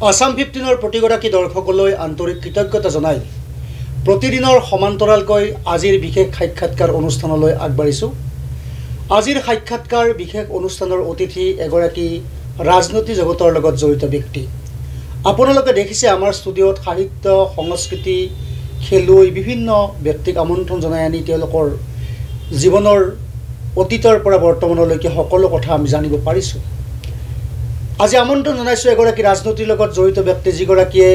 আসাম 15 প্ৰতিগৰাকী দৰ্শকলৈ আন্তৰিক কৃতজ্ঞতা জনাই প্ৰতিদিনৰ সমান্তৰালকৈ আজিৰ বিশেষ সাক্ষাৎকাৰ অনুষ্ঠানলৈ আগবাঢ়িছোঁ। আজিৰ সাক্ষাৎকাৰ বিশেষ অনুষ্ঠানৰ অতিথি এগৰাকী ৰাজনৈতিক জগতৰ লগত জড়িত ব্যক্তি। আপোনালোকে দেখিছে আমাৰ ষ্টুডিঅ'ত সাহিত্য, সংস্কৃতি, খেলুৱৈ বিভিন্ন ব্যক্তিক আমন্ত্ৰণ জনাই আনি তেওঁলোকৰ জীৱনৰ অতীতৰ পৰা বৰ্তমানলৈকে সকলো কথা আমি জানিব পাৰিছোঁ। আজি আমন্ত্ৰণ জনাইছোঁ এগৰাকী ৰাজনীতিৰ লগত জড়িত ব্যক্তি, যিগৰাকীয়ে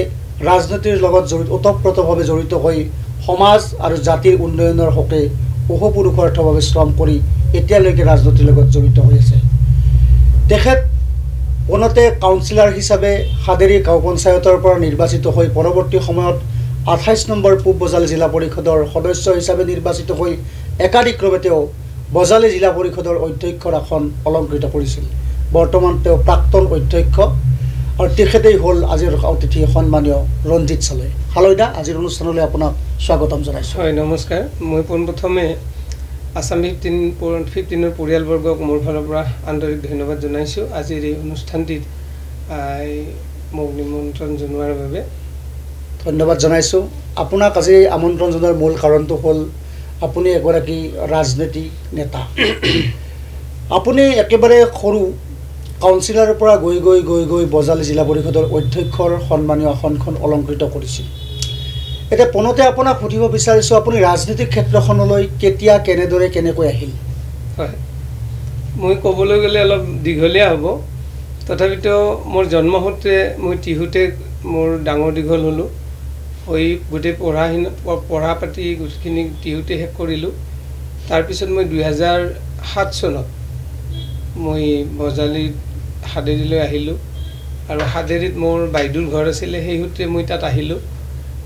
ৰাজনীতিৰ লগত ওতঃপ্ৰোতভাৱে জড়িত হৈ সমাজ আৰু জাতিৰ উন্নয়নৰ হকে অহোপুৰুষাৰ্থভাৱে শ্ৰম কৰি এতিয়ালৈকে ৰাজনীতিৰ লগত জড়িত হৈ আছে। তেখেত পোনতে কাউন্সিলৰ হিচাপে হাদেৰী গাঁও পঞ্চায়তৰ পৰা নিৰ্বাচিত হৈ পৰৱৰ্তী সময়ত 28 নম্বৰ পূব বজালী জিলা পৰিষদৰ সদস্য হিচাপে নিৰ্বাচিত হৈ একাধিক্ৰমে তেওঁ বজালী জিলা পৰিষদৰ অধ্যক্ষৰ আসন অলংকৃত কৰিছিল। বৰ্তমান তেওঁ প্ৰাক্তন অধ্যক্ষ আৰু তেখেতেই হ'ল আজিৰ অতিথি সন্মানীয় ৰঞ্জিত চালৈ। হালৈদা, আজিৰ অনুষ্ঠানলৈ আপোনাক স্বাগতম জনাইছোঁ। হয়, নমস্কাৰ। মই পোনপ্ৰথমে আসাম 15ৰ পৰিয়ালবৰ্গক মোৰ ফালৰ পৰা আন্তৰিক ধন্যবাদ জনাইছোঁ আজিৰ এই অনুষ্ঠানটিত মোক নিমন্ত্ৰণ জনোৱাৰ বাবে। ধন্যবাদ জনাইছোঁ। আপোনাক আজি আমন্ত্ৰণ জনোৱাৰ মূল কাৰণটো হ'ল আপুনি এগৰাকী ৰাজনীতিক নেতা। আপুনি একেবাৰে সৰু কাউন্সিলৰ পৰা গৈ গৈ বজালী জিলা পৰিষদৰ অধ্যক্ষৰ সন্মানীয় আসনখন অলংকৃত কৰিছিল। এতিয়া পোনতে আপোনাক সুধিব বিচাৰিছোঁ, আপুনি ৰাজনীতিক ক্ষেত্ৰখনলৈ কেতিয়া, কেনেদৰে, কেনেকৈ আহিল? হয়, মই ক'বলৈ গ'লে অলপ দীঘলীয়া হ'ব। তথাপিতো মোৰ জন্মসূত্ৰে মই টিহুতে মোৰ ডাঙৰ দীঘল হ'লোঁ। হৈ গোটেই পঢ়া পাতি গোটেইখিনি টিহুতে শেষ কৰিলোঁ। তাৰপিছত মই 2007 চনত মই বজালীত হাদেৰীলৈ আহিলোঁ আৰু হাদেৰীত মোৰ বাইদেউৰ ঘৰ আছিলে, সেই সূত্ৰে মই তাত আহিলোঁ।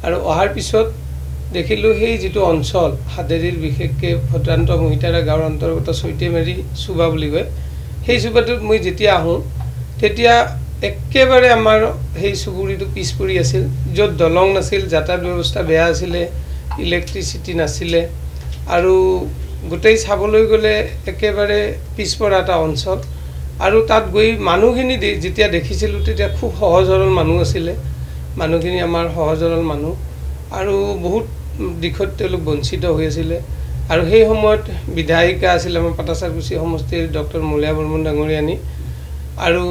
আৰু অহাৰ পিছত দেখিলোঁ সেই যিটো অঞ্চল হাদেৰীৰ বিশেষকৈ ভদ্ৰান্ত মহিতাৰা গাঁৱৰ অন্তৰ্গত চৈতেমাৰী চুবা বুলি কয়, সেই চুবাটোত মই যেতিয়া আহোঁ তেতিয়া একেবাৰে আমাৰ সেই চুবুৰীটো পিছ পৰি আছিল, য'ত দলং নাছিল, যাতায়াত ব্যৱস্থা বেয়া আছিলে, ইলেক্ট্ৰিচিটি নাছিলে আৰু গোটেই চাবলৈ গ'লে একেবাৰে পিছপৰা এটা অঞ্চল। আৰু তাত গৈ মানুহখিনি যেতিয়া দেখিছিলোঁ তেতিয়া খুব সহজ সৰল মানুহ আছিলে, মানুহখিনি আমাৰ সহজ সৰল মানুহ আৰু বহুত দিশত তেওঁলোক বঞ্চিত হৈ আছিলে। আৰু সেই সময়ত বিধায়িকা আছিল আমাৰ পাটাচাৰকুছি সমষ্টিৰ ডক্টৰ মলীয়া বৰ্মন ডাঙৰীয়ানী। আৰু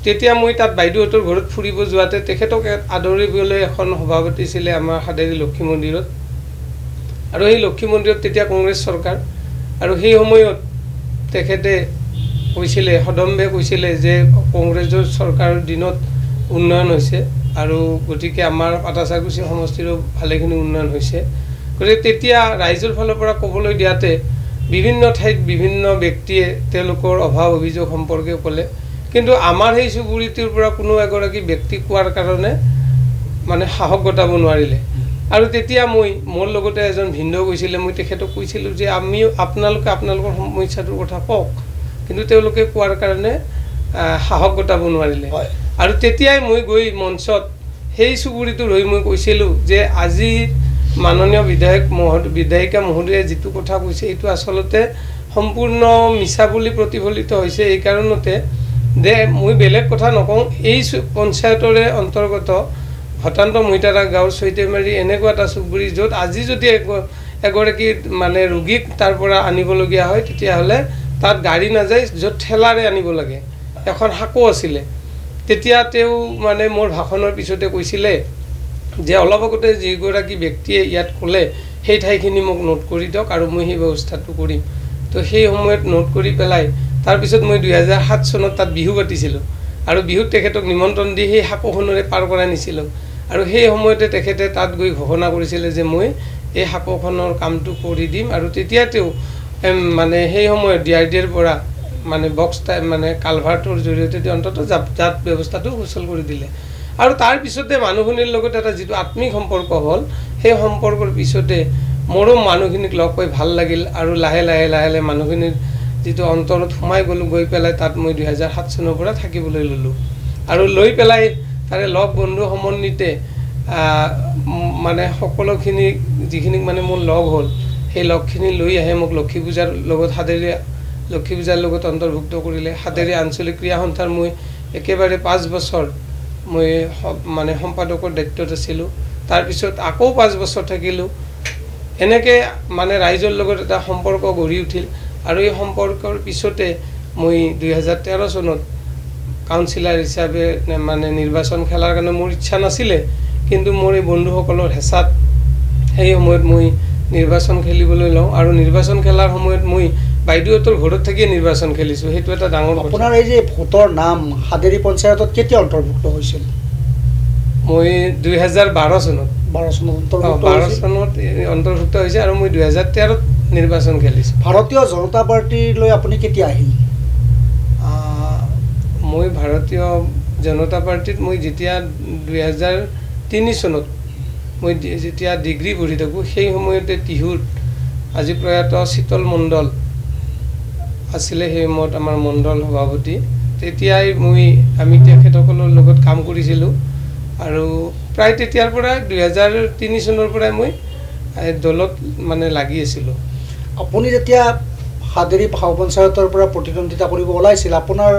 তেতিয়া মই তাত বাইদেউহঁতৰ ঘৰত ফুৰিব যোৱাতে তেখেতক আদৰিবলৈ এখন সভা পাতিছিলে আমাৰ হাদেৰী লক্ষী মন্দিৰত। আৰু সেই লক্ষী মন্দিৰত তেতিয়া কংগ্ৰেছ চৰকাৰ, আৰু সেই সময়ত তেখেতে কৈছিলে, সদম্ভে কৈছিলে যে কংগ্ৰেছৰ চৰকাৰৰ দিনত উন্নয়ন হৈছে আৰু গতিকে আমাৰ পাটাচাৰকুছি সমষ্টিৰো ভালেখিনি উন্নয়ন হৈছে। গতিকে তেতিয়া ৰাইজৰ ফালৰ পৰা ক'বলৈ দিয়াতে বিভিন্ন ঠাইত বিভিন্ন ব্যক্তিয়ে তেওঁলোকৰ অভাৱ অভিযোগ সম্পৰ্কে ক'লে, কিন্তু আমাৰ সেই চুবুৰীটোৰ পৰা কোনো এগৰাকী ব্যক্তি কোৱাৰ কাৰণে মানে সাহস গোটাব নোৱাৰিলে। আৰু তেতিয়া মোৰ লগতে এজন ভিন্দ কৈছিলে, মই তেখেতক কৈছিলোঁ যে আপোনালোকে আপোনালোকৰ সমস্যাটোৰ কথা কওক, কিন্তু তেওঁলোকে কোৱাৰ কাৰণে সাহস গোটাব নোৱাৰিলে। আৰু তেতিয়াই মই গৈ মঞ্চত সেই চুবুৰীটোৰ হৈ মই কৈছিলোঁ যে আজি মাননীয় বিধায়িকা মহোদয়ে যিটো কথা কৈছে এইটো আচলতে সম্পূৰ্ণ মিছা বুলি প্ৰতিফলিত হৈছে। এই কাৰণতে যে মই বেলেগ কথা নকওঁ, এই পঞ্চায়তৰে অন্তৰ্গত ভদ্ৰান্ত মহিতাৰা গাঁৱৰ চৈতেমাৰী এনেকুৱা এটা চুবুৰী য'ত আজি যদি এগৰাকী মানে ৰোগীক তাৰ পৰা আনিবলগীয়া হয় তেতিয়াহ'লে তাত গাড়ী নাযায়, য'ত ঠেলাৰে আনিব লাগে। এখন সাঁকো আছিলে। তেতিয়া তেওঁ মানে মোৰ ভাষণৰ পিছতে কৈছিলে যে অলপ আগতে যিগৰাকী ব্যক্তিয়ে ইয়াত ক'লে সেই ঠাইখিনি মোক নোট কৰি দিয়ক আৰু মই সেই ব্যৱস্থাটো কৰিম। তো সেই সময়ত নোট কৰি পেলাই তাৰপিছত মই 2007 চনত তাত বিহু পাতিছিলোঁ আৰু বিহুত তেখেতক নিমন্ত্ৰণ দি সেই সাঁকোখনেৰে পাৰ কৰাই নিছিলোঁ। আৰু সেই সময়তে তেখেতে তাত গৈ ঘোষণা কৰিছিলে যে মই এই সাঁকোখনৰ কামটো কৰি দিম। আৰু তেতিয়া তেওঁ মানে সেই সময়ত DRDৰ পৰা মানে বক্স মানে কালভাৰ্টৰ জৰিয়তে তেওঁ অন্ততঃ যাত ব্যৱস্থাটো সুচল কৰি দিলে। আৰু তাৰ পিছতে মানুহখিনিৰ লগত এটা যিটো আত্মিক সম্পৰ্ক হ'ল, সেই সম্পৰ্কৰ পিছতে মোৰো মানুহখিনিক লগ পাই ভাল লাগিল আৰু লাহে লাহে মানুহখিনিৰ যিটো অন্তৰত সোমাই গ'লোঁ, গৈ পেলাই তাত মই 2007 চনৰ পৰা থাকিবলৈ ল'লোঁ। আৰু লৈ পেলাই তাৰে লগ বন্ধু সমন্বিতে মানে সকলোখিনি যিখিনিক মানে মোৰ লগ হ'ল সেই লগখিনি লৈ আহে মোক লক্ষী পূজাৰ লগত হাদেৰী লক্ষী পূজাৰ লগত অন্তৰ্ভুক্ত কৰিলে। হাদেৰী আঞ্চলিক ক্ৰীড়া সন্থাৰ মই একেবাৰে 5 বছৰ মই মানে সম্পাদকৰ দায়িত্বত আছিলোঁ তাৰপিছত আকৌ 5 বছৰ থাকিলোঁ এনেকৈ মানে ৰাইজৰ লগত এটা সম্পৰ্ক গঢ়ি উঠিল আৰু এই সম্পৰ্কৰ পিছতে মই 2013 চনত কাউন্সিলাৰ হিচাপে মানে নিৰ্বাচন খেলাৰ কাৰণে মোৰ ইচ্ছা নাছিলে কিন্তু মোৰ এই বন্ধুসকলৰ হেঁচাত সেই সময়ত মই নিৰ্বাচন খেলিবলৈ লওঁ আৰু নিৰ্বাচন খেলাৰ সময়ত মই বাইদেউহঁতৰ ঘৰত থাকিয়ে নিৰ্বাচন খেলিছোঁ সেইটো এটা ডাঙৰ কথা আপোনাৰ এই যে ভোটৰ নাম হাদেৰী পঞ্চায়তত কেতিয়া অন্তৰ্ভুক্ত হৈছিল মই 2012 চনত 12 চনত 12 চনত অন্তৰ্ভুক্ত হৈছে আৰু মই 2013 ত নিৰ্বাচন খেলিছোঁ ভাৰতীয় জনতা পাৰ্টিলৈ আপুনি কেতিয়া আহিল মই ভাৰতীয় জনতা পাৰ্টিত মই যেতিয়া 2003 চনত মই যেতিয়া ডিগ্ৰী পঢ়ি থাকোঁ সেই সময়তে টিহুত আজি প্ৰয়াত শীতল মণ্ডল আছিলে সেই সময়ত আমাৰ মণ্ডল সভাপতি তেতিয়াই আমি তেখেতসকলৰ লগত কাম কৰিছিলোঁ আৰু প্ৰায় তেতিয়াৰ পৰা 2003 চনৰ পৰাই মই দলত মানে লাগি আছিলোঁ আপুনি যেতিয়া হাদেৰী গাঁও পঞ্চায়তৰ পৰা প্ৰতিদ্বন্দ্বিতা কৰিব ওলাইছিল আপোনাৰ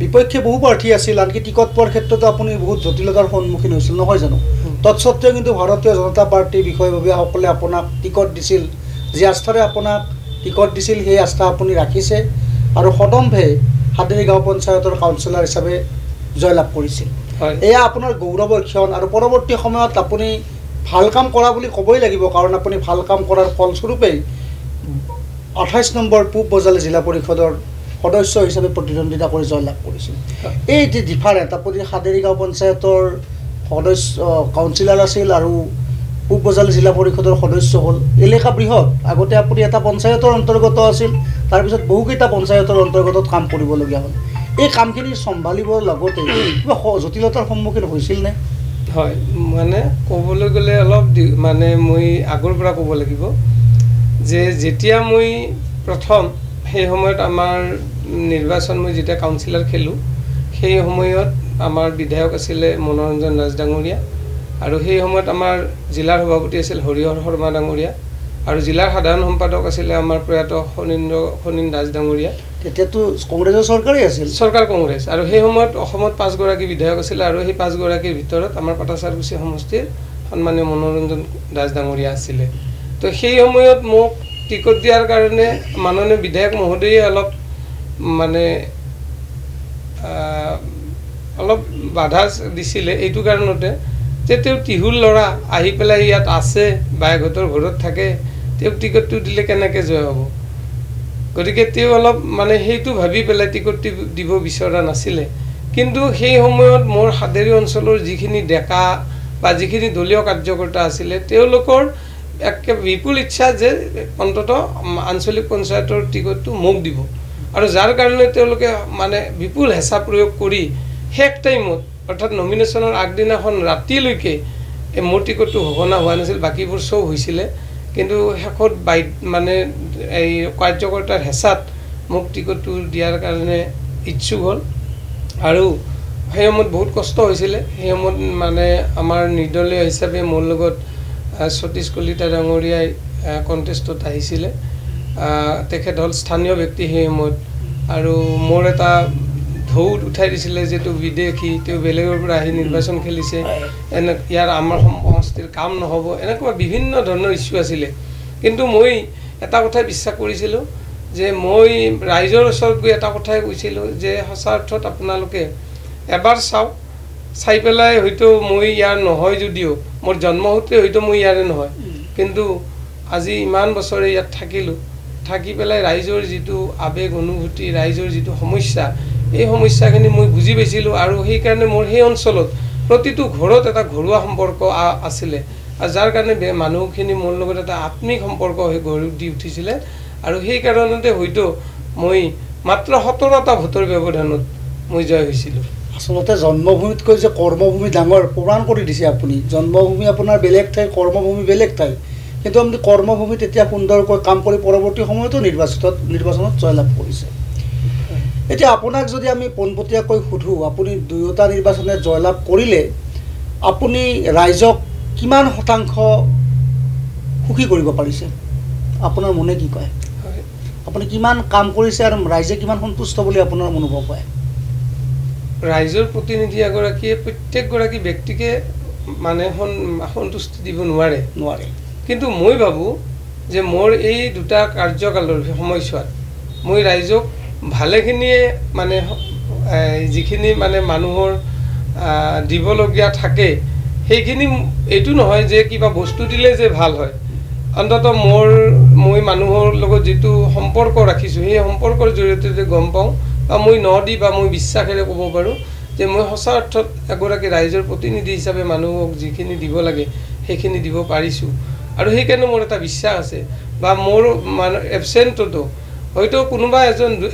বিপক্ষে বহু প্ৰাৰ্থী আছিল আনকি টিকট পোৱাৰ ক্ষেত্ৰতো আপুনি বহুত জটিলতাৰ সন্মুখীন হৈছিল নহয় জানো তৎসত্ত্বেও কিন্তু ভাৰতীয় জনতা পাৰ্টিৰ বিষয়ববীয়াসকলে আপোনাক টিকট দিছিল যি আস্থাৰে আপোনাক টিকট দিছিল সেই আস্থা আপুনি ৰাখিছে আৰু সদম্ভে হাদেৰী গাঁও পঞ্চায়তৰ কাউন্সিলৰ হিচাপে জয়লাভ কৰিছিল এয়া আপোনাৰ গৌৰৱৰ ক্ষণ আৰু পৰৱৰ্তী সময়ত আপুনি ভাল কাম কৰা বুলি ক'বই লাগিব কাৰণ আপুনি ভাল কাম কৰাৰ ফলস্বৰূপেই 28 নম্বৰ পূব বজালী জিলা পৰিষদৰ সদস্য হিচাপে প্ৰতিদ্বন্দ্বিতা কৰি জয়লাভ কৰিছিল এই যে ডিফাৰেণ্ট আপুনি হাদেৰী গাঁও পঞ্চায়তৰ সদস্য কাউন্সিলাৰ আছিল আৰু পূব বজালী জিলা পৰিষদৰ সদস্য হ'ল এলেকা বৃহৎ আগতে আপুনি এটা পঞ্চায়তৰ অন্তৰ্গত আছিল তাৰপিছত বহুকেইটা পঞ্চায়তৰ অন্তৰ্গতত কাম কৰিবলগীয়া হ'ল এই কামখিনি চম্ভালিবৰ লগতে কিবা জটিলতাৰ সন্মুখীন হৈছিল নে হয় মানে ক'বলৈ গ'লে অলপ মানে মই আগৰ পৰা ক'ব লাগিব যে যেতিয়া মই প্ৰথম সেই সময়ত আমাৰ নিৰ্বাচন মই যেতিয়া কাউন্সিলাৰ খেলোঁ সেই সময়ত আমাৰ বিধায়ক আছিলে মনোৰঞ্জন দাস ডাঙৰীয়া আৰু সেই সময়ত আমাৰ জিলাৰ সভাপতি আছিল হৰিহৰ শৰ্মা ডাঙৰীয়া আৰু জিলাৰ সাধাৰণ সম্পাদক আছিলে আমাৰ প্ৰয়াত খনীন দাস ডাঙৰীয়া তেতিয়াতো কংগ্ৰেছৰ চৰকাৰেই আছিল চৰকাৰ কংগ্ৰেছ আৰু সেই সময়ত অসমত 5 গৰাকী বিধায়ক আছিল আৰু সেই 5 গৰাকীৰ ভিতৰত আমাৰ পাটাচাৰকুছি সমষ্টিৰ সন্মানীয় মনোৰঞ্জন দাস ডাঙৰীয়া আছিলে তো সেই সময়ত মোক টিকট দিয়াৰ কাৰণে মাননীয় বিধায়ক মহোদয়ে অলপ মানে অলপ বাধা দিছিলে এইটো কাৰণতে যে তেওঁ টিহুৰ ল'ৰা আহি পেলাই ইয়াত আছে বাইকহঁতৰ ঘৰত থাকে তেওঁক টিকটটো দিলে কেনেকৈ জয় হ'ব গতিকে তেওঁ অলপ মানে সেইটো ভাবি পেলাই টিকট দিব বিচৰা নাছিলে কিন্তু সেই সময়ত মোৰ হাদেৰী অঞ্চলৰ যিখিনি ডেকা বা যিখিনি দলীয় কাৰ্যকৰ্তা আছিলে তেওঁলোকৰ একে বিপুল ইচ্ছা যে অন্ততঃ আঞ্চলিক পঞ্চায়তৰ টিকটটো মোক দিব আৰু যাৰ কাৰণে তেওঁলোকে মানে বিপুল হেঁচা প্ৰয়োগ কৰি শেষ টাইমত অৰ্থাৎ নমিনেশ্যনৰ আগদিনাখন ৰাতিলৈকে মোৰ টিকটটো ঘোষণা হোৱা নাছিল বাকীবোৰ চব হৈছিলে কিন্তু শেষত মানে এই কাৰ্যকৰ্তাৰ হেঁচাত মোক টিকটটো দিয়াৰ কাৰণে ইচ্ছুক হ'ল আৰু সেই সময়ত বহুত কষ্ট হৈছিলে সেই সময়ত মানে আমাৰ নিৰ্দলীয় হিচাপে মোৰ লগত সতীশ কলিতা ডাঙৰীয়াই কণ্টেষ্টত আহিছিলে তেখেত হ'ল স্থানীয় ব্যক্তি সেই সময়ত আৰু মোৰ এটা ঢৌত উঠাই দিছিলে যে তেওঁ বিদেশী তেওঁ বেলেগৰ পৰা আহি নিৰ্বাচন খেলিছে ইয়াৰ আমাৰ সমষ্টিৰ কাম নহ'ব এনেকুৱা বিভিন্ন ধৰণৰ ইছ্যু আছিলে কিন্তু মই এটা কথাই বিশ্বাস কৰিছিলোঁ যে মই ৰাইজৰ ওচৰত গৈ এটা কথাই কৈছিলোঁ যে সঁচা অৰ্থত আপোনালোকে এবাৰ চাওক চাই পেলাই হয়তো মই ইয়াৰ নহয় যদিও মোৰ জন্মসূত্ৰে হয়তো মই ইয়াৰে নহয় কিন্তু আজি ইমান বছৰে ইয়াত থাকিলোঁ থাকি পেলাই ৰাইজৰ যিটো আৱেগ অনুভূতি ৰাইজৰ যিটো সমস্যা এই সমস্যাখিনি মই বুজি পাইছিলোঁ আৰু সেইকাৰণে মোৰ সেই অঞ্চলত প্ৰতিটো ঘৰত এটা ঘৰুৱা সম্পৰ্ক আছিলে আৰু যাৰ কাৰণে মানুহখিনি মোৰ লগত এটা আত্মিক সম্পৰ্ক হৈ গঢ়ি দি উঠিছিলে আৰু সেই কাৰণতে হয়তো মই মাত্ৰ 17টা ভোটৰ ব্যৱধানত মই জয় হৈছিলোঁ আচলতে জন্মভূমিতকৈ যে কৰ্মভূমি ডাঙৰ প্ৰমাণ কৰি দিছে আপুনি জন্মভূমি আপোনাৰ বেলেগ ঠাই কৰ্মভূমি বেলেগ ঠাই কিন্তু আপুনি কৰ্মভূমিত এতিয়া সুন্দৰকৈ কাম কৰি পৰৱৰ্তী সময়তো নিৰ্বাচনত জয়লাভ কৰিছে এতিয়া আপোনাক যদি আমি পোনপটীয়াকৈ সুধোঁ আপুনি দুয়োটা নিৰ্বাচনে জয়লাভ কৰিলে আপুনি ৰাইজক কিমান শতাংশ সুখী কৰিব পাৰিছে আপোনাৰ মনে কি কয় আপুনি কিমান কাম কৰিছে আৰু ৰাইজে কিমান সন্তুষ্ট বুলি আপোনাৰ অনুভৱ হয় ৰাইজৰ প্ৰতিনিধি এগৰাকীয়ে প্ৰত্যেকগৰাকী ব্যক্তিকে মানে সন্তুষ্টি দিব নোৱাৰে কিন্তু মই ভাবোঁ যে মোৰ এই দুটা কাৰ্যকালৰ সময়ছোৱাত মই ৰাইজক ভালেখিনিয়ে মানে যিখিনি মানে মানুহৰ দিবলগীয়া থাকে সেইখিনি এইটো নহয় যে কিবা বস্তু দিলে যে ভাল হয় অন্তত মই মানুহৰ লগত যিটো সম্পৰ্ক ৰাখিছোঁ সেই সম্পৰ্কৰ জৰিয়তে যে গম পাওঁ বা মই নদি বা মই বিশ্বাসেৰে ক'ব পাৰোঁ যে মই সঁচা অৰ্থত এগৰাকী ৰাইজৰ প্ৰতিনিধি হিচাপে মানুহক যিখিনি দিব লাগে সেইখিনি দিব পাৰিছোঁ আৰু সেইকাৰণে মোৰ এটা বিশ্বাস আছে বা মোৰ মানে এবচেণ্টতো হয়তো কোনোবা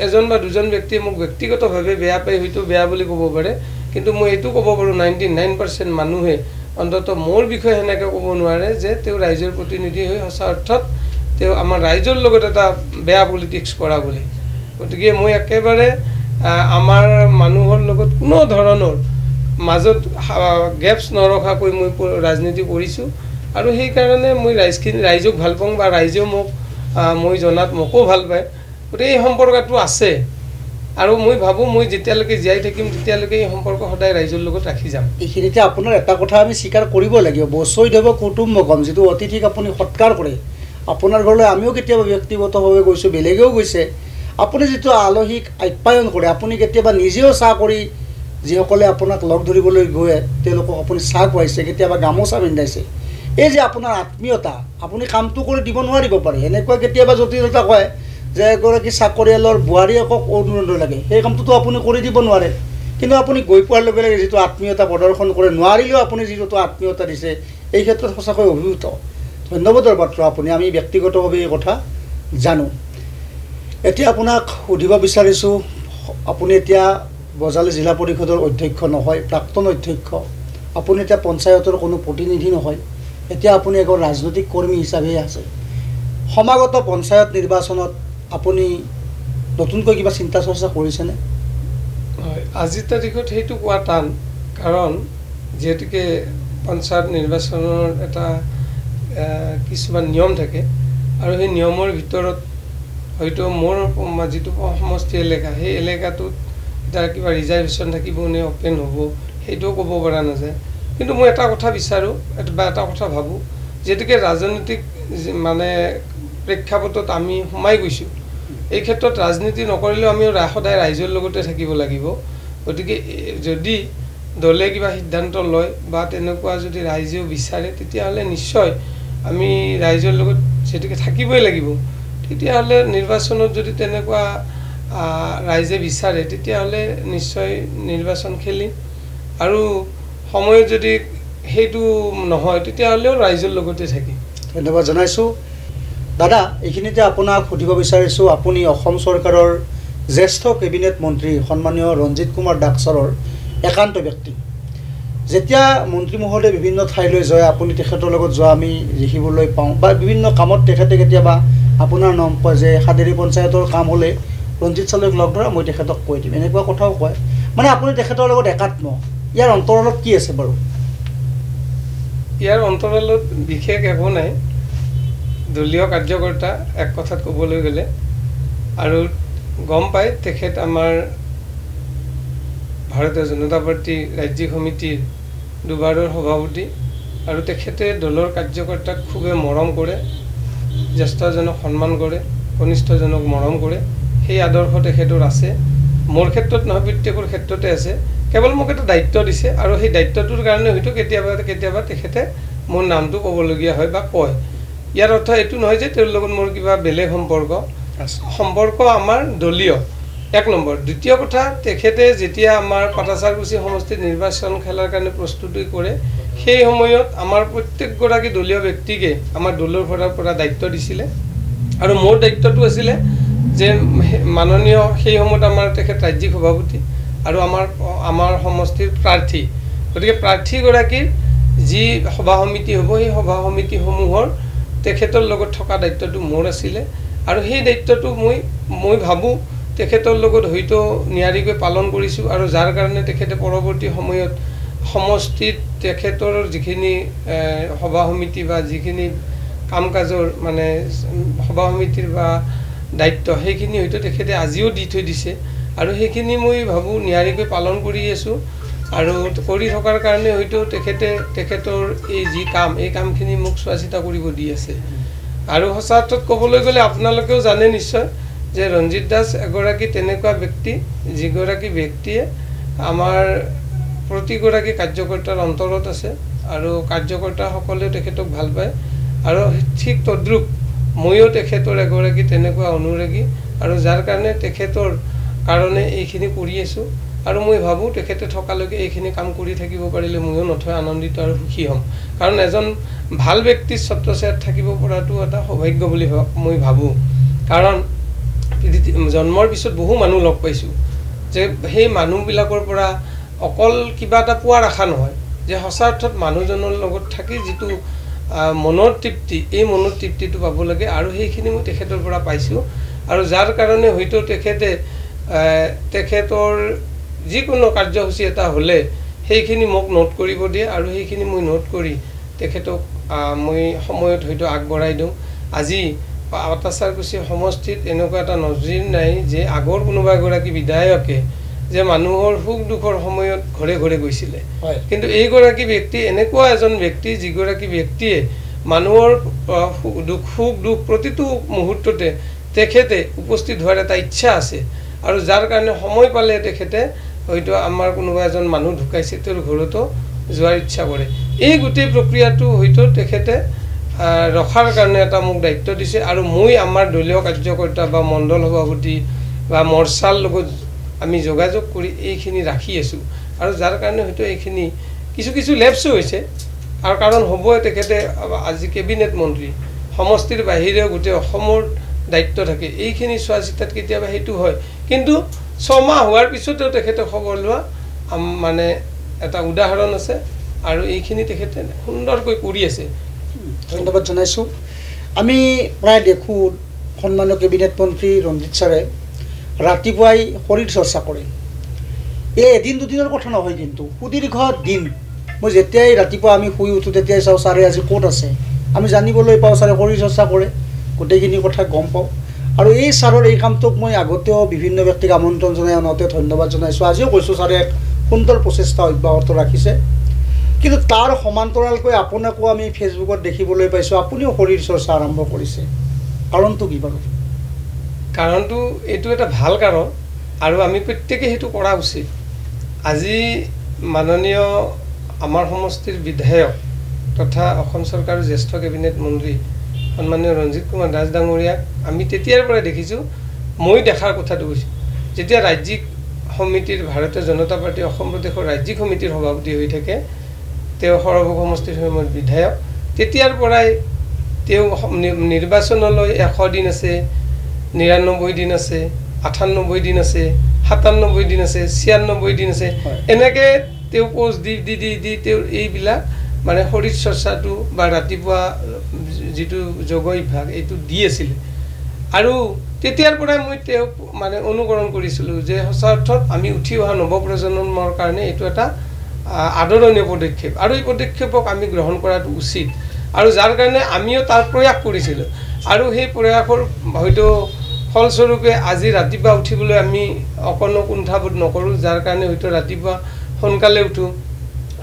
এজন বা দুজন ব্যক্তিয়ে মোক ব্যক্তিগতভাৱে বেয়া পাই হয়তো বেয়া বুলি ক'ব পাৰে কিন্তু মই এইটো ক'ব পাৰোঁ 99% মানুহে অন্তত মোৰ বিষয়ে সেনেকৈ ক'ব নোৱাৰে যে তেওঁ ৰাইজৰ প্ৰতিনিধি হৈ সঁচা অৰ্থত তেওঁ আমাৰ ৰাইজৰ লগত এটা বেয়া পলিটিক্স কৰা বুলি গতিকে মই একেবাৰে আমাৰ মানুহৰ লগত কোনো ধৰণৰ মাজত গেপছ নৰখাকৈ মই ৰাজনীতি কৰিছোঁ আৰু সেইকাৰণে মই ৰাইজক ভাল পাওঁ বা ৰাইজেও মোক মই জনাত মোকো ভাল পায় গতিকে এই সম্পৰ্কটো আছে আৰু মই ভাবোঁ মই যেতিয়ালৈকে জীয়াই থাকিম তেতিয়ালৈকে এই সম্পৰ্ক সদায় ৰাইজৰ লগত ৰাখি যাম এইখিনিতে আপোনাৰ এটা কথা আমি স্বীকাৰ কৰিব লাগিব বচৈধৱ কুটুম্বকম যিটো অতিথিক আপুনি সৎকাৰ কৰে আপোনাৰ ঘৰলৈ আমিও কেতিয়াবা ব্যক্তিগতভাৱে গৈছোঁ বেলেগেও গৈছে আপুনি যিটো আলহীক আপ্যায়ন কৰে আপুনি কেতিয়াবা নিজেও চাহ কৰি যিসকলে আপোনাক লগ ধৰিবলৈ গৈ তেওঁলোকক আপুনি চাহ খুৱাইছে কেতিয়াবা গামোচা পিন্ধাইছে এই যে আপোনাৰ আত্মীয়তা আপুনি কামটো কৰি দিব নোৱাৰিব পাৰে এনেকুৱা কেতিয়াবা জটিলতা হয় যে এগৰাকী চাকৰিয়ালৰ বোৱাৰীয়েকক অনুৰোধ লাগে সেই কামটোতো আপুনি কৰি দিব নোৱাৰে কিন্তু আপুনি গৈ পোৱাৰ লগে লগে যিটো আত্মীয়তা প্ৰদৰ্শন কৰে নোৱাৰিলেও আপুনি যিটো আত্মীয়তা দিছে এই ক্ষেত্ৰত সঁচাকৈ অভিভূত ধন্যবাদৰ পাত্ৰ আপুনি আমি ব্যক্তিগতভাৱে এই কথা জানো এতিয়া আপোনাক সুধিব বিচাৰিছোঁ আপুনি এতিয়া বজালী জিলা পৰিষদৰ অধ্যক্ষ নহয় প্ৰাক্তন অধ্যক্ষ আপুনি এতিয়া পঞ্চায়তৰ কোনো প্ৰতিনিধি নহয় এতিয়া আপুনি এজন ৰাজনৈতিক কৰ্মী হিচাপে আছে সমাগত পঞ্চায়ত নিৰ্বাচনত আপুনি নতুনকৈ কিবা চিন্তা চৰ্চা কৰিছেনে হয় আজিৰ তাৰিখত সেইটো কোৱা টান কাৰণ যিহেতুকে পঞ্চায়ত নিৰ্বাচনৰ এটা কিছুমান নিয়ম থাকে আৰু সেই নিয়মৰ ভিতৰত হয়তো মোৰ যিটো সমষ্টি এলেকা সেই এলেকাটোত এটা কিবা ৰিজাৰ্ভেশ্যন থাকিব নে অপেন হ'ব সেইটোও ক'ব পৰা নাযায় কিন্তু মই এটা কথা বিচাৰোঁ বা এটা কথা ভাবোঁ যিহেতুকে ৰাজনৈতিক মানে প্ৰেক্ষাপটত আমি সোমাই গৈছোঁ এই ক্ষেত্ৰত ৰাজনীতি নকৰিলেও আমি সদায় ৰাইজৰ লগতে থাকিব লাগিব গতিকে যদি দলে কিবা সিদ্ধান্ত লয় বা তেনেকুৱা যদি ৰাইজেও বিচাৰে তেতিয়াহ'লে নিশ্চয় আমি ৰাইজৰ লগত যিহেতুকে থাকিবই লাগিব তেতিয়াহ'লে নিৰ্বাচনত যদি তেনেকুৱা ৰাইজে বিচাৰে তেতিয়াহ'লে নিশ্চয় নিৰ্বাচন খেলিম আৰু সময়ত যদি সেইটো নহয় তেতিয়াহ'লেও ৰাইজৰ লগতে থাকিম ধন্যবাদ জনাইছোঁ দাদা এইখিনিতে আপোনাক সুধিব বিচাৰিছোঁ আপুনি অসম চৰকাৰৰ জ্যেষ্ঠ কেবিনেট মন্ত্ৰী সন্মানীয় ৰঞ্জিত কুমাৰ দাস ছাৰৰ একান্ত ব্যক্তি যেতিয়া মন্ত্ৰী মহোদয় বিভিন্ন ঠাইলৈ যায় আপুনি তেখেতৰ লগত যোৱা আমি দেখিবলৈ পাওঁ বা বিভিন্ন কামত তেখেতে কেতিয়াবা আপোনাৰ নাম কয় যে সাদেৰী পঞ্চায়তৰ কাম হ'লে ৰঞ্জিত ছাৰক লগ ধৰা মই তেখেতক কৈ দিম এনেকুৱা কথাও কয় মানে আপুনি তেখেতৰ লগত একাত্ম ইয়াৰ অন্তৰালত কি আছে বাৰু ইয়াৰ অন্তৰালত বিশেষ একো নাই দলীয় কাৰ্যকৰ্তা এক কথাত ক'বলৈ গ'লে আৰু গম পায় তেখেত আমাৰ ভাৰতীয় জনতা পাৰ্টি ৰাজ্যিক সমিতিৰ দুবাৰৰ সভাপতি আৰু তেখেতে দলৰ কাৰ্যকৰ্তাক খুবেই মৰম কৰে জ্যেষ্ঠজনক সন্মান কৰে কনিষ্ঠজনক মৰম কৰে সেই আদৰ্শ তেখেতৰ আছে মোৰ ক্ষেত্ৰত নহয় প্ৰত্যেকৰ ক্ষেত্ৰতে আছে কেৱল মোক এটা দায়িত্ব দিছে আৰু সেই দায়িত্বটোৰ কাৰণে হয়তো কেতিয়াবা তেখেতে মোৰ নামটো ক'বলগীয়া হয় বা কয় ইয়াৰ অৰ্থ এইটো নহয় যে তেওঁৰ লগত মোৰ কিবা বেলেগ সম্পৰ্ক আমাৰ দলীয় এক নম্বৰ দ্বিতীয় কথা তেখেতে যেতিয়া আমাৰ পাটাচাৰকুছি সমষ্টিত নিৰ্বাচন খেলাৰ কাৰণে প্ৰস্তুতি কৰে সেই সময়ত আমাৰ প্ৰত্যেকগৰাকী দলীয় ব্যক্তিকে আমাৰ দলৰ পৰা দায়িত্ব দিছিলে আৰু মোৰ দায়িত্বটো আছিলে যে মাননীয় সেই সময়ত আমাৰ তেখেত ৰাজ্যিক সভাপতি আৰু আমাৰ সমষ্টিৰ প্ৰাৰ্থী গতিকে প্ৰাৰ্থীগৰাকীৰ যি সভা সমিতি হ'ব সেই সভা সমিতিসমূহৰ তেখেতৰ লগত থকা দায়িত্বটো মোৰ আছিলে আৰু সেই দায়িত্বটো মই ভাবোঁ তেখেতৰ লগত হয়তো নিয়াৰিকৈ পালন কৰিছোঁ আৰু যাৰ কাৰণে তেখেতে পৰৱৰ্তী সময়ত সমষ্টিত তেখেতৰ যিখিনি সভা সমিতি বা যিখিনি কাম কাজৰ মানে সভা সমিতিৰ বা দায়িত্ব সেইখিনি হয়তো তেখেতে আজিও দি থৈ দিছে আৰু সেইখিনি মই ভাবোঁ নিয়াৰিকৈ পালন কৰি আছোঁ আৰু কৰি থকাৰ কাৰণে হয়তো তেখেতৰ এই যি কাম এই কামখিনি মোক চোৱা চিতা কৰিব দি আছে আৰু সঁচা অৰ্থত ক'বলৈ গ'লে আপোনালোকেও জানে নিশ্চয় যে ৰঞ্জিত দাস এগৰাকী তেনেকুৱা ব্যক্তি যিগৰাকী ব্যক্তিয়ে আমাৰ প্ৰতিগৰাকী কাৰ্যকৰ্তাৰ অন্তৰত আছে আৰু কাৰ্যকৰ্তাসকলেও তেখেতক ভাল পায় আৰু ঠিক তদ্ৰূপ ময়ো তেখেতৰ এগৰাকী তেনেকুৱা অনুৰাগী আৰু যাৰ কাৰণে তেখেতৰ কাৰণে এইখিনি কৰি আছোঁ আৰু মই ভাবোঁ তেখেতে থকালৈকে এইখিনি কাম কৰি থাকিব পাৰিলে ময়ো নথৈ আনন্দিত আৰু সুখী হ'ম কাৰণ এজন ভাল ব্যক্তিৰ ছত্ৰছায়াত থাকিব পৰাটো এটা সৌভাগ্য বুলি মই ভাবোঁ কাৰণ জন্মৰ পিছত বহু মানুহ লগ পাইছোঁ যে সেই মানুহবিলাকৰ পৰা অকল কিবা এটা পোৱাৰ আশা নহয় যে সঁচা অৰ্থত মানুহজনৰ লগত থাকি যিটো মনৰ তৃপ্তি এই মনৰ তৃপ্তিটো পাব লাগে আৰু সেইখিনি মই তেখেতৰ পৰা পাইছোঁ আৰু যাৰ কাৰণে হয়তো তেখেতৰ যিকোনো কাৰ্যসূচী এটা হ'লে সেইখিনি মোক নোট কৰিব দিয়ে আৰু সেইখিনি মই নোট কৰি তেখেতক মই সময়ত হয়তো আগবঢ়াই দিওঁ আজি অত্যাচাৰকুছি সমষ্টিত এনেকুৱা এটা নজিৰ নাই যে আগৰ কোনোবা এগৰাকী বিধায়কে যে মানুহৰ সুখ দুখৰ সময়ত ঘৰে ঘৰে গৈছিলে কিন্তু এইগৰাকী ব্যক্তি এনেকুৱা এজন ব্যক্তি যিগৰাকী ব্যক্তিয়ে মানুহৰ সুখ দুখ প্ৰতিটো মুহূৰ্ততে তেখেতে উপস্থিত হোৱাৰ এটা ইচ্ছা আছে আৰু যাৰ কাৰণে সময় পালে তেখেতে হয়তো আমাৰ কোনোবা এজন মানুহ ঢুকাইছে তেওঁৰ ঘৰতো যোৱাৰ ইচ্ছা কৰে এই গোটেই প্ৰক্ৰিয়াটো হয়তো তেখেতে ৰখাৰ কাৰণে এটা মোক দায়িত্ব দিছে আৰু মই আমাৰ দলীয় কাৰ্যকৰ্তা বা মণ্ডল সভাপতি বা মৰ্চাৰ লগত আমি যোগাযোগ কৰি এইখিনি ৰাখি আছোঁ আৰু যাৰ কাৰণে হয়তো এইখিনি কিছু লেপছো হৈছে আৰু কাৰণ হ'বই তেখেতে আজি কেবিনেট মন্ত্ৰী সমষ্টিৰ বাহিৰেও গোটেই অসমৰ দায়িত্ব থাকে এইখিনি চোৱা চিতাত কেতিয়াবা সেইটো হয় কিন্তু 6 মাহ হোৱাৰ পিছতো তেখেতে খবৰ লোৱা মানে এটা উদাহৰণ আছে আৰু এইখিনি তেখেতে সুন্দৰকৈ কৰি আছে ধন্যবাদ জনাইছোঁ আমি প্ৰায় দেখোঁ সন্মানীয় কেবিনেট মন্ত্ৰী ৰঞ্জিত ছাৰে ৰাতিপুৱাই শৰীৰ চৰ্চা কৰে এই এদিন দুদিনৰ কথা নহয় কিন্তু সুদীৰ্ঘ দিন মই যেতিয়াই ৰাতিপুৱা আমি শুই উঠোঁ তেতিয়াই চাওঁ ছাৰে আজি ক'ত আছে আমি জানিবলৈ পাওঁ ছাৰে শৰীৰ চৰ্চা কৰে গোটেইখিনি কথা গম পাওঁ আৰু এই ছাৰৰ এই কামটোক মই আগতেও বিভিন্ন ব্যক্তিক আমন্ত্ৰণ জনাই আনতে ধন্যবাদ জনাইছোঁ আজিও কৈছোঁ ছাৰে এক সুন্দৰ প্ৰচেষ্টা অব্যাহত ৰাখিছে কিন্তু তাৰ সমান্তৰালকৈ আপোনাকো আমি ফেচবুকত দেখিবলৈ পাইছোঁ আপুনিও শৰীৰ চৰ্চা আৰম্ভ কৰিছে কাৰণটো কি বাৰু কাৰণটো এইটো এটা ভাল কাৰণ আৰু আমি প্ৰত্যেকে সেইটো কৰা উচিত আজি মাননীয় আমাৰ সমষ্টিৰ বিধায়ক তথা অসম চৰকাৰৰ জ্যেষ্ঠ কেবিনেট মন্ত্ৰী সন্মানীয় ৰঞ্জিত কুমাৰ দাস ডাঙৰীয়াক আমি তেতিয়াৰ পৰা দেখিছোঁ মই দেখাৰ কথাটো কৈছোঁ যেতিয়া ৰাজ্যিক সমিতিৰ ভাৰতীয় জনতা পাৰ্টী অসম প্ৰদেশৰ ৰাজ্যিক সমিতিৰ সভাপতি হৈ থাকে তেওঁ সৰভোগ সমষ্টিৰ সময়ত বিধায়ক তেতিয়াৰ পৰাই তেওঁ নিৰ্বাচনলৈ 100 দিন আছে 99 দিন আছে 98 দিন আছে 97 দিন আছে 96 দিন আছে এনেকৈ তেওঁ পোষ্ট দি তেওঁ এইবিলাক মানে শৰীৰ চৰ্চাটো বা ৰাতিপুৱা যিটো যোগ অভ্যাস এইটো দি আছিলে আৰু তেতিয়াৰ পৰাই মই তেওঁক মানে অনুকৰণ কৰিছিলোঁ যে সঁচা অৰ্থত আমি উঠি অহা নৱপ্ৰজন্মৰ কাৰণে এইটো এটা আদৰণীয় পদক্ষেপ আৰু এই পদক্ষেপক আমি গ্ৰহণ কৰাটো উচিত আৰু যাৰ কাৰণে আমিও তাৰ প্ৰয়াস কৰিছিলোঁ আৰু সেই প্ৰয়াসৰ হয়তো ফলস্বৰূপে আজি ৰাতিপুৱা উঠিবলৈ আমি অকণো কুণ্ঠাবোধ নকৰোঁ যাৰ কাৰণে হয়তো ৰাতিপুৱা সোনকালে উঠোঁ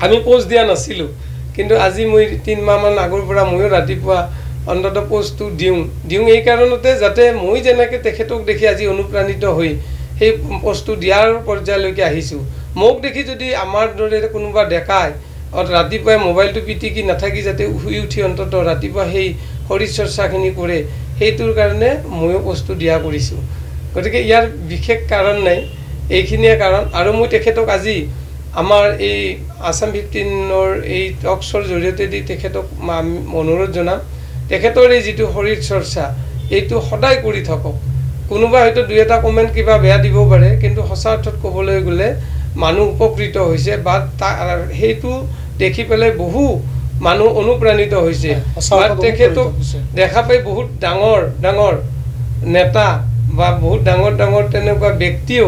আমি পোষ্ট দিয়া নাছিলোঁ কিন্তু আজি মই 3 মাহমান আগৰ পৰা ময়ো ৰাতিপুৱা অন্তত পোষ্টটো দিওঁ এই কাৰণতে যাতে মই যেনেকৈ তেখেতক দেখি আজি অনুপ্ৰাণিত হৈ সেই পোষ্টটো দিয়াৰ পৰ্যায়লৈকে আহিছোঁ মোক দেখি যদি আমাৰ দৰে কোনোবা দেখায় ৰাতিপুৱাই মোবাইলটো পিটিকি নাথাকি যাতে শুই উঠি অন্তত ৰাতিপুৱা সেই শৰীৰ চৰ্চাখিনি কৰে সেইটোৰ কাৰণে ময়ো পোষ্টটো দিয়া কৰিছোঁ গতিকে ইয়াৰ বিশেষ কাৰণ নাই এইখিনিয়ে কাৰণ আৰু মই তেখেতক আজি আমাৰ এই আসাম 15ৰ এই টকছৰ জৰিয়তে দি তেখেতক অনুৰোধ জনাম তেখেতৰ এই যিটো শৰীৰ চৰ্চা এইটো সদায় কৰি থাকক কোনোবা হয়তো 2-এটা কমেণ্ট কিবা বেয়া দিব পাৰে কিন্তু সঁচা অৰ্থত ক'বলৈ গ'লে মানুহ উপকৃত হৈছে বা সেইটো দেখি পেলাই বহু মানুহ অনুপ্ৰাণিত হৈছে বা তেখেতক দেখা পাই বহুত ডাঙৰ নেতা বা বহুত ডাঙৰ তেনেকুৱা ব্যক্তিও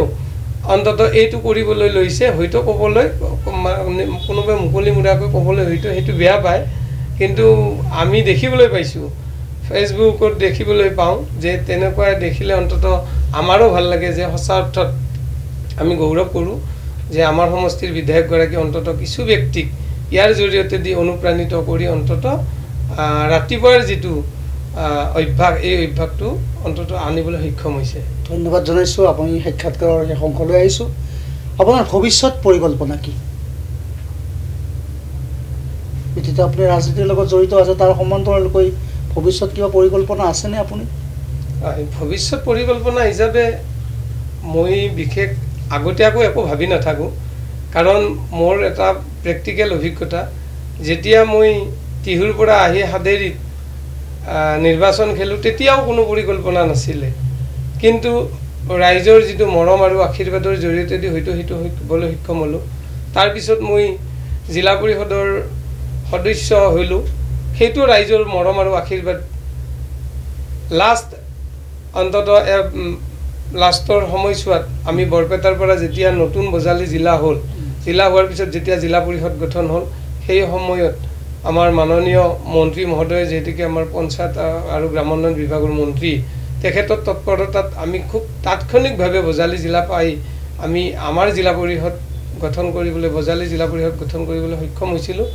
অন্তত এইটো কৰিবলৈ লৈছে হয়তো ক'বলৈ কোনোবাই মুকলি মুৰাকৈ ক'বলৈ হয়তো সেইটো বেয়া পায় কিন্তু আমি দেখিবলৈ পাইছোঁ ফেচবুকত দেখিবলৈ পাওঁ যে তেনেকুৱা দেখিলে অন্তত আমাৰো ভাল লাগে যে সঁচা অৰ্থত আমি গৌৰৱ কৰোঁ যে আমাৰ সমষ্টিৰ বিধায়কগৰাকী অন্ততঃ কিছু ব্যক্তিক ইয়াৰ জৰিয়তে দি অনুপ্ৰাণিত কৰি অন্ততঃ ৰাতিপুৱাৰ যিটো অভ্যাস এই অভ্যাসটো অন্ততঃ আনিবলৈ সক্ষম হৈছে। ধন্যবাদ জনাইছোঁ। আপুনি সাক্ষাৎকাৰৰ শেষ অংশলৈ আহিছোঁ। আপোনাৰ ভৱিষ্যত পৰিকল্পনা কি? এতিয়া আপুনি ৰাজনীতিৰ লগত জড়িত আছে, তাৰ সমান্তৰালকৈ ভৱিষ্যত কিবা পৰিকল্পনা আছেনে আপুনি? ভৱিষ্যত পৰিকল্পনা হিচাপে মই বিশেষ আগতীয়াকৈ একো ভাবি নাথাকোঁ, কাৰণ মোৰ এটা প্ৰেক্টিকেল অভিজ্ঞতা। যেতিয়া মই টিহুৰ পৰা আহি হাদেৰীত নিৰ্বাচন খেলোঁ তেতিয়াও কোনো পৰিকল্পনা নাছিলে, কিন্তু ৰাইজৰ যিটো মৰম আৰু আশীৰ্বাদৰ জৰিয়তে দি হয়তো সেইটো হ'বলৈ সক্ষম হ'লোঁ। তাৰপিছত মই জিলা পৰিষদৰ সদস্য হ'লোঁ, সেইটো ৰাইজৰ মৰম আৰু আশীৰ্বাদ। লাষ্টৰ সময়ছোৱাত আমি বৰপেটাৰ পৰা যেতিয়া নতুন বজালী জিলা হ'ল, জিলা হোৱাৰ পিছত যেতিয়া জিলা পৰিষদ গঠন হ'ল, সেই সময়ত আমাৰ মাননীয় মন্ত্ৰী মহোদয়ে যিহেতুকে আমাৰ পঞ্চায়ত আৰু গ্ৰামোন্নয়ন বিভাগৰ মন্ত্ৰী, তেখেতৰ তৎপৰতাত আমি খুব তাৎক্ষণিকভাৱে বজালী জিলা পাই আমি আমাৰ জিলা পৰিষদ গঠন কৰিবলৈ বজালী জিলা পৰিষদ গঠন কৰিবলৈ সক্ষম হৈছিলোঁ।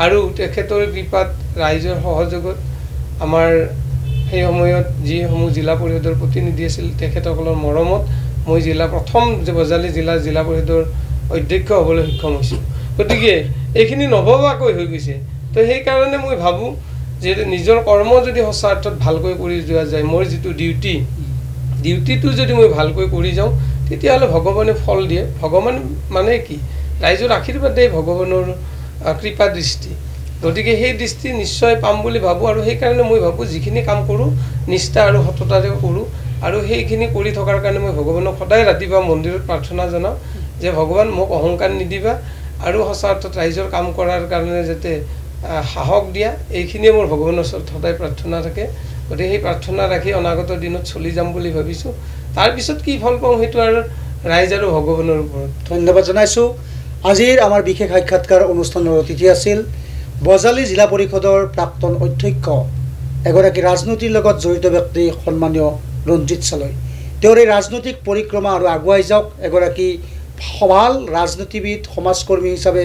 আৰু তেখেতৰ কৃপাত ৰাইজৰ সহযোগত আমাৰ সেই সময়ত যিসমূহ জিলা পৰিষদৰ প্ৰতিনিধি আছিল তেখেতসকলৰ মৰমত মই প্ৰথম বজালী জিলা পৰিষদৰ অধ্যক্ষ হ'বলৈ সক্ষম হৈছোঁ। গতিকে এইখিনি নভবাকৈ হৈ গৈছে। তো সেইকাৰণে মই ভাবোঁ যে নিজৰ কৰ্ম যদি সঁচা অৰ্থত ভালকৈ কৰি যোৱা যায়, মোৰ যিটো ডিউটিটো যদি মই ভালকৈ কৰি যাওঁ, তেতিয়াহ'লে ভগৱানে ফল দিয়ে। ভগৱান মানে কি? ৰাইজৰ আশীৰ্বাদেই ভগৱানৰ কৃপা দৃষ্টি। গতিকে সেই দৃষ্টি নিশ্চয় পাম বুলি ভাবোঁ, আৰু সেইকাৰণে মই ভাবোঁ যিখিনি কাম কৰোঁ নিষ্ঠা আৰু সততাৰে কৰোঁ, আৰু সেইখিনি কৰি থকাৰ কাৰণে মই ভগৱানক সদায় ৰাতিপুৱা মন্দিৰত প্ৰাৰ্থনা জনাওঁ যে ভগৱান মোক অহংকাৰ নিদিবা আৰু সঁচা অৰ্থত ৰাইজৰ কাম কৰাৰ কাৰণে যাতে সাহস দিয়া, এইখিনিয়ে মোৰ ভগৱানৰ ওচৰত সদায় প্ৰাৰ্থনা থাকে। গতিকে সেই প্ৰাৰ্থনা ৰাখি অনাগত দিনত চলি যাম বুলি ভাবিছোঁ। তাৰপিছত কি ফল পাওঁ সেইটো আৰু ৰাইজ আৰু ভগৱানৰ ওপৰত। ধন্যবাদ জনাইছোঁ। আজিৰ আমাৰ বিশেষ সাক্ষাৎকাৰ অনুষ্ঠানৰ অতিথি আছিল বজালী জিলা পৰিষদৰ প্ৰাক্তন অধ্যক্ষ, এগৰাকী ৰাজনীতিৰ লগত জড়িত ব্যক্তি সন্মানীয় ৰঞ্জিত চালৈ। তেওঁৰ এই ৰাজনৈতিক পৰিক্ৰমা আৰু আগুৱাই যাওক, এগৰাকী ভাল ৰাজনীতিবিদ, সমাজকৰ্মী হিচাপে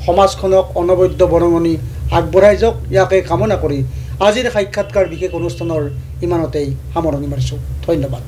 সমাজখনক অনবদ্য বৰঙণি আগবঢ়াই যাওক, ইয়াকে কামনা কৰি আজিৰ সাক্ষাৎকাৰ বিশেষ অনুষ্ঠানৰ ইমানতেই সামৰণি মাৰিছোঁ। ধন্যবাদ।